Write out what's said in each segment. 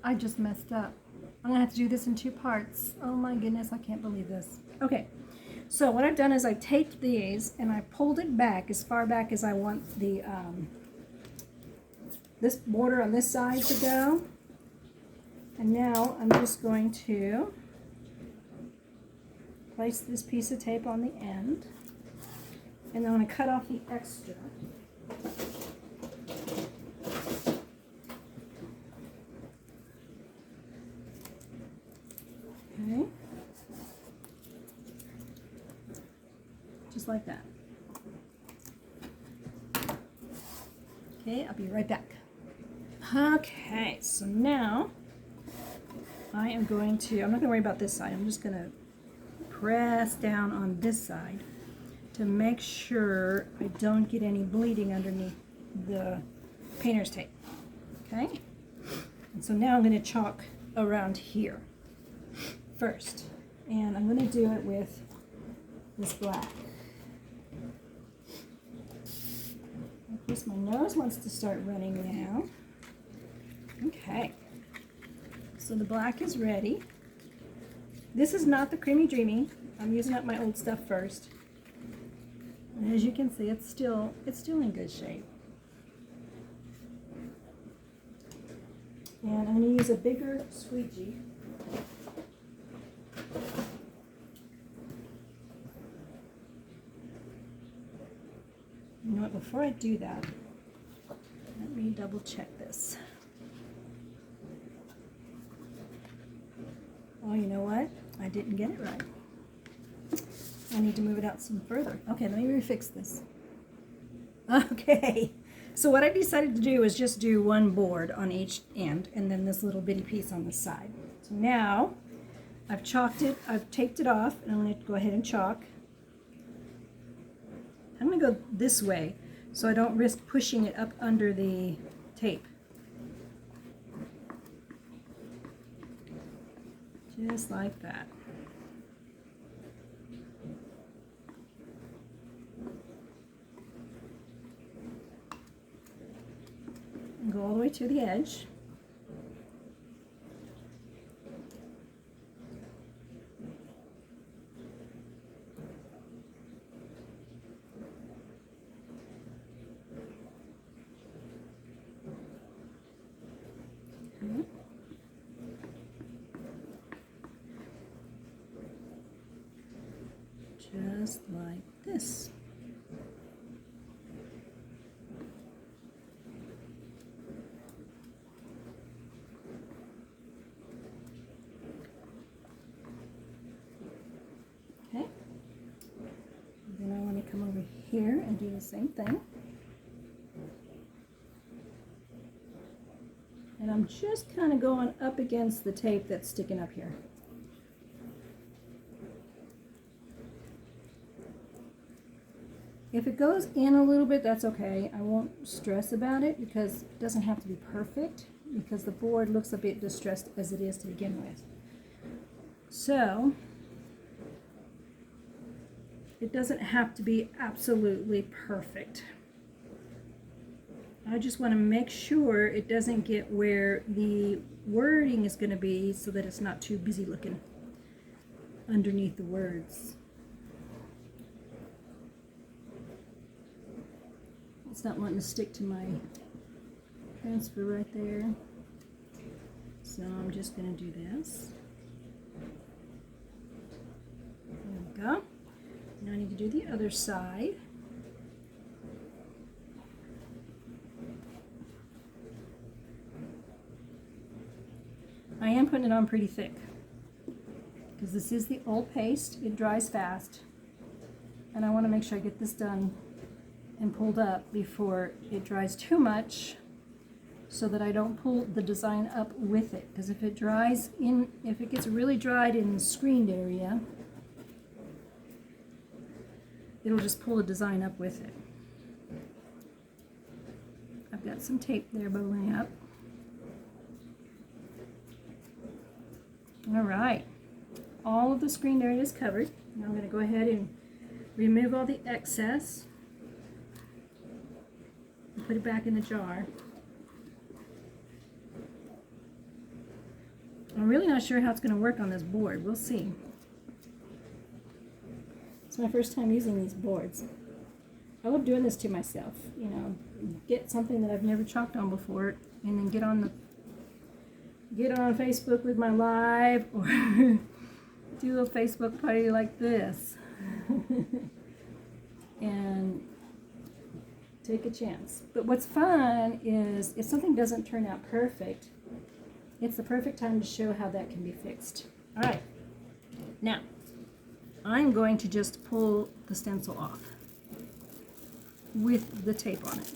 I just messed up. I'm gonna have to do this in 2 parts. Oh my goodness, I can't believe this. Okay, so what I've done is I taped these and I pulled it back as far back as I want the this border on this side to go. And now I'm just going to place this piece of tape on the end, and then I'm going to cut off the extra. Okay, just like that. Okay, I'll be right back. Okay, so now I am going to, I'm not going to worry about this side, I'm just going to press down on this side to make sure I don't get any bleeding underneath the painter's tape. Okay, and so now I'm going to chalk around here first, and I'm going to do it with this black. Of course, my nose wants to start running now. Okay, so the black is ready. This is not the Creamy Dreamy. I'm using up my old stuff first. And as you can see, it's still in good shape. And I'm going to use a bigger squeegee. You know what, before I do that, let me double check this. Oh, you know what? I didn't get it right. I need to move it out some further. Okay, let me refix this. Okay, so what I decided to do is just do one board on each end and then this little bitty piece on the side. So now I've chalked it, I've taped it off, and I'm going to go ahead and chalk. I'm going to go this way so I don't risk pushing it up under the tape. Just like that. And go all the way to the edge. Just like this. Okay. Then I want to come over here and do the same thing. And I'm just kind of going up against the tape that's sticking up here. If it goes in a little bit, that's okay. I won't stress about it because it doesn't have to be perfect, because the board looks a bit distressed as it is to begin with. So it doesn't have to be absolutely perfect. I just want to make sure it doesn't get where the wording is going to be so that it's not too busy looking underneath the words. It's not wanting to stick to my transfer right there. So I'm just going to do this. There we go. Now I need to do the other side. I am putting it on pretty thick because this is the old paste. It dries fast. And I want to make sure I get this done and pulled up before it dries too much, so that I don't pull the design up with it, because if it dries in, if it gets really dried in the screened area, it'll just pull the design up with it. I've got some tape there bubbling up. All right, all of the screened area is covered. Now I'm going to go ahead and remove all the excess. Put it back in the jar. I'm really not sure how it's going to work on this board. We'll see. It's my first time using these boards. I love doing this to myself, you know, get something that I've never chalked on before and then get on Facebook with my live or do a Facebook party like this and take a chance. But what's fun is if something doesn't turn out perfect, it's the perfect time to show how that can be fixed. All right, now I'm going to just pull the stencil off with the tape on it.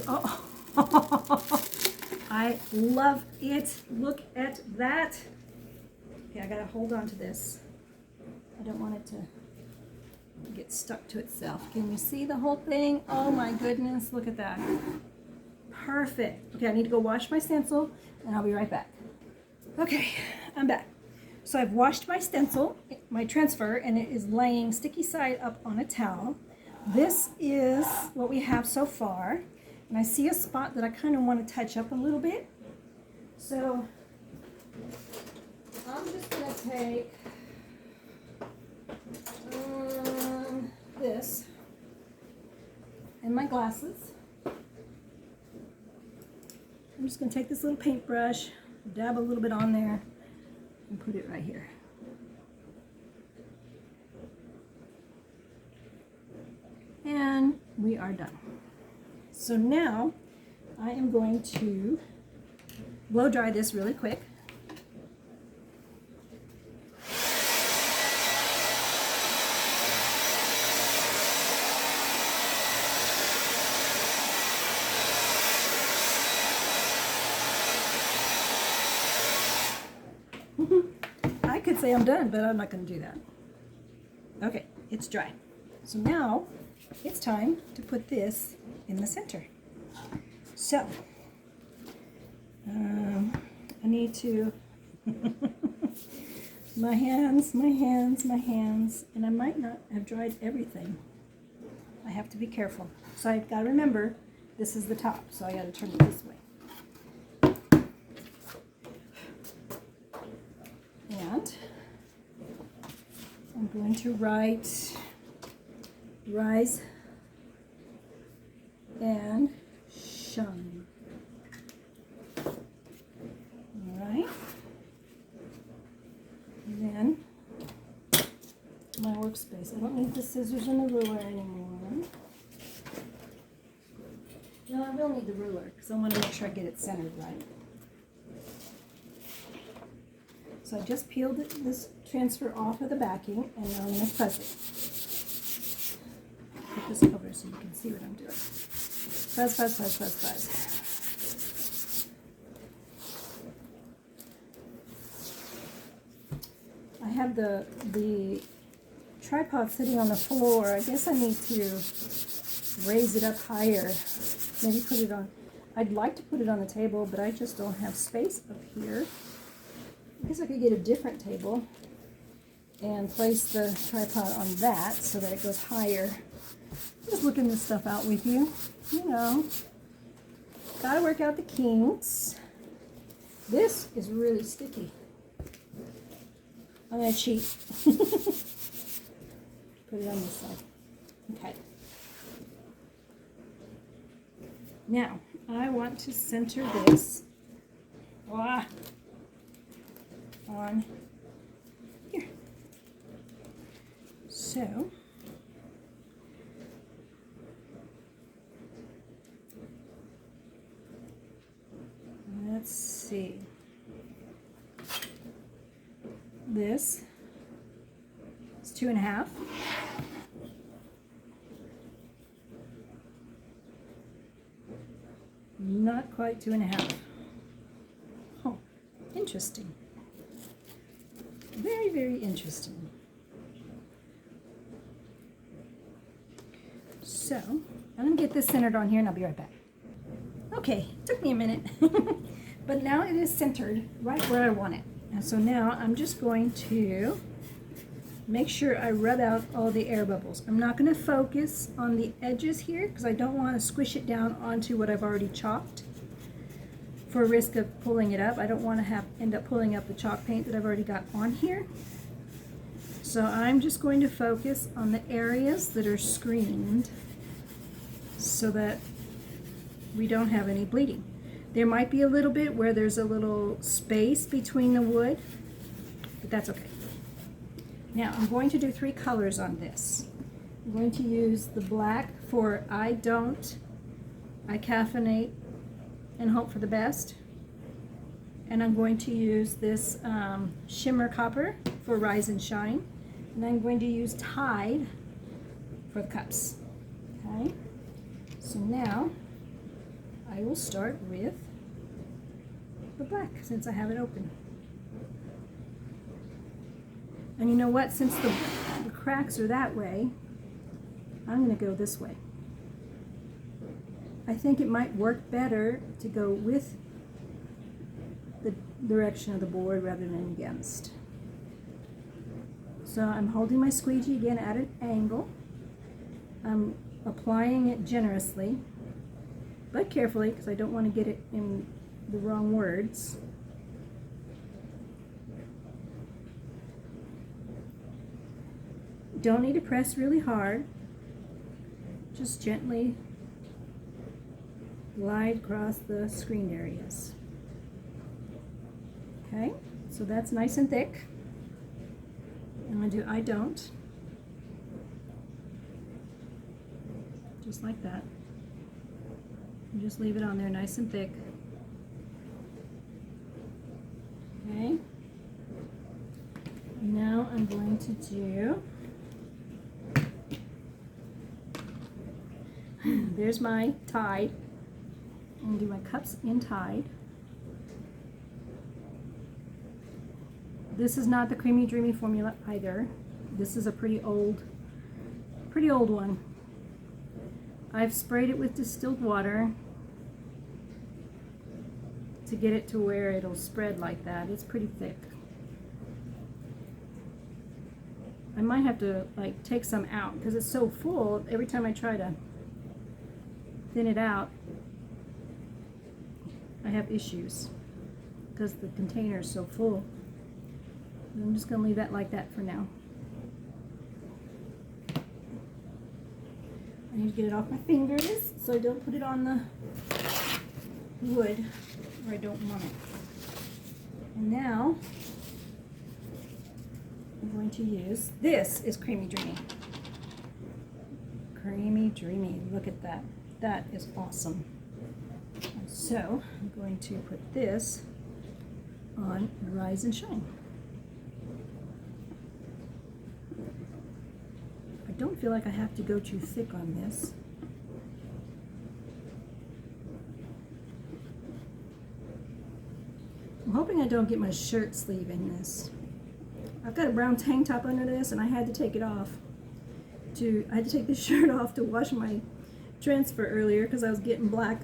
Oh, I love it. Look at that. Okay, I gotta hold on to this. I don't want it to get stuck to itself. Can you see the whole thing? Oh my goodness, look at that. Perfect. Okay, I need to go wash my stencil and I'll be right back. Okay, I'm back. So I've washed my stencil, my transfer, and it is laying sticky side up on a towel. This is what we have so far. And I see a spot that I kind of want to touch up a little bit. So I'm just going to take this and my glasses. I'm just going to take this little paintbrush, dab a little bit on there, and put it right here. And we are done. So now I am going to blow dry this really quick. I could say I'm done, but I'm not going to do that. Okay, it's dry. So now it's time to put this in the center. So I need to my hands, and I might not have dried everything. I have to be careful. So I've got to remember this is the top, so I got to turn it this way. And I'm going to write rise and shine. All right. And then my workspace. I don't need the scissors and the ruler anymore. No, I will need the ruler because I want to make sure I get it centered right. So I just peeled this transfer off of the backing, and now I'm going to fuzz it. Put this over so you can see what I'm doing. Fuzz, fuzz, fuzz, fuzz, fuzz. I have the tripod sitting on the floor. I guess I need to raise it up higher. Maybe put it on. I'd like to put it on the table, but I just don't have space up here. I guess I could get a different table and place the tripod on that so that it goes higher. Just looking this stuff out with you. You know, gotta work out the kinks. This is really sticky. I'm gonna cheat. Put it on this side. Okay. Now, I want to center this on here. So, let's see. This is 2.5. Not quite 2.5. Oh, interesting. Very, very interesting. So, I'm going to get this centered on here and I'll be right back. Okay, took me a minute. But now it is centered right where I want it. And so now I'm just going to make sure I rub out all the air bubbles. I'm not going to focus on the edges here because I don't want to squish it down onto what I've already chopped. for risk of pulling it up. I don't want to end up pulling up the chalk paint that I've already got on here. So I'm just going to focus on the areas that are screened so that we don't have any bleeding. There might be a little bit where there's a little space between the wood, but that's okay. Now I'm going to do 3 colors on this. I'm going to use the black for I caffeinate and hope for the best. And I'm going to use this shimmer copper for rise and shine. And I'm going to use Tide for the cups. Okay, so now I will start with the black since I have it open. And you know what, since the cracks are that way, I'm going to go this way. I think it might work better to go with the direction of the board rather than against. So I'm holding my squeegee again at an angle. I'm applying it generously, but carefully because I don't want to get it in the wrong words. Don't need to press really hard. Just gently glide across the screen areas. Okay, so that's nice and thick. I'm going to do I don't. Just like that. And just leave it on there nice and thick. Okay. Now I'm going to do, there's my Tide. I'm going to do my cups in Tide. This is not the Creamy Dreamy formula either. This is a pretty old one. I've sprayed it with distilled water to get it to where it'll spread like that. It's pretty thick. I might have to like take some out because it's so full. Every time I try to thin it out, I have issues because the container is so full. I'm just going to leave that like that for now. I need to get it off my fingers so I don't put it on the wood where I don't want it. And now I'm going to use, this is Creamy Dreamy. Creamy Dreamy, look at that. That is awesome. And so I'm going to put this on Rise and Shine. I don't feel like I have to go too thick on this. I'm hoping I don't get my shirt sleeve in this. I've got a brown tank top under this and I had to take it off. I had to take the shirt off to wash my transfer earlier because I was getting black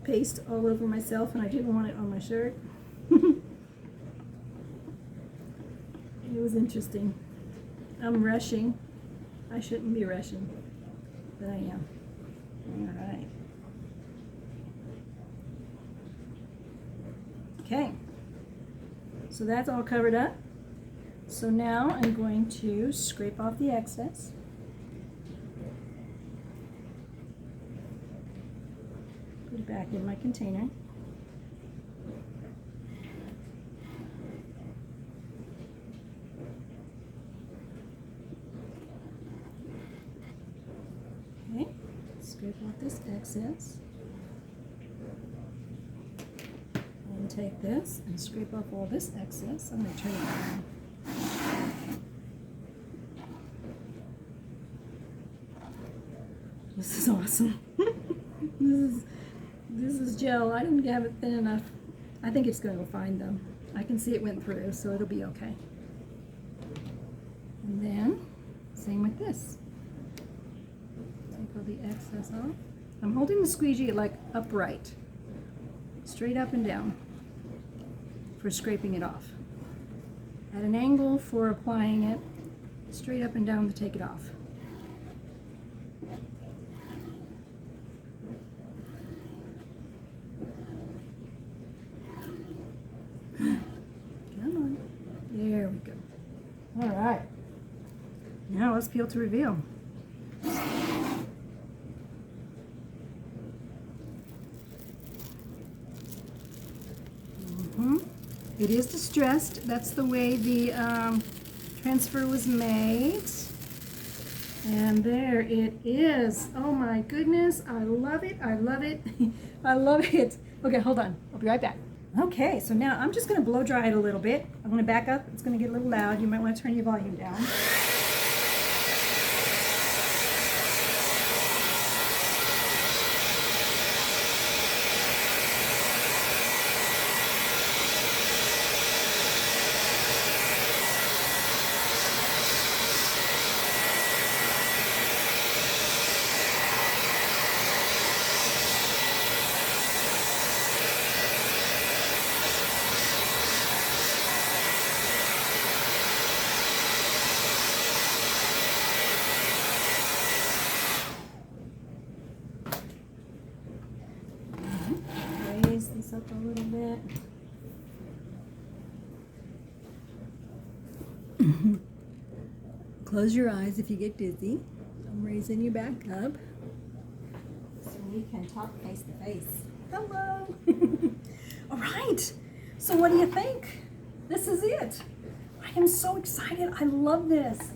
paste all over myself and I didn't want it on my shirt. It was interesting. I'm rushing. I shouldn't be rushing, but I am. All right. Okay. So that's all covered up. So now I'm going to scrape off the excess. Put it back in my container. Okay, scrape off this excess. And take this and scrape off all this excess. I'm going to turn it around. This is awesome. This is gel. I didn't have it thin enough. I think it's going to go fine though. I can see it went through, so it'll be okay. And then, same with this. Take all the excess off. I'm holding the squeegee like upright, straight up and down for scraping it off. At an angle for applying it, straight up and down to take it off. cause peel to reveal. It is distressed. That's the way the transfer was made. And there it is. Oh my goodness. I love it. I love it. I love it. Okay, hold on. I'll be right back. Okay, so now I'm just going to blow dry it a little bit. I'm going to back up. It's going to get a little loud. You might want to turn your volume down. Raise this up a little bit. Close your eyes if you get dizzy. I'm raising you back up so we can talk face to face. Hello. All right. So what do you think? This is it. I am so excited. I love this.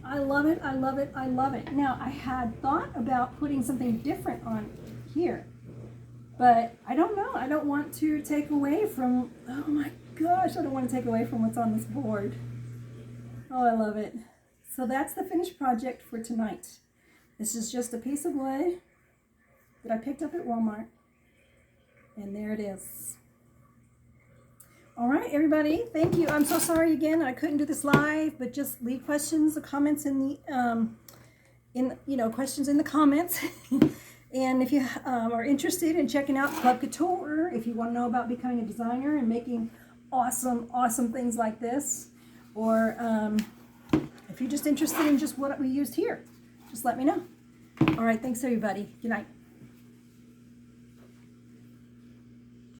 I love it. I love it. I love it. Now, I had thought about putting something different on here, but I don't know. I don't want to take away from, oh my gosh, I don't want to take away from what's on this board. Oh, I love it. So that's the finished project for tonight. This is just a piece of wood that I picked up at Walmart. And there it is. All right, everybody, thank you. I'm so sorry again, I couldn't do this live, but just leave questions or comments in the, questions in the comments. And if you are interested in checking out Club Couture, if you want to know about becoming a designer and making awesome, awesome things like this, or if you're just interested in just what we used here, just let me know. All right, thanks everybody. Good night.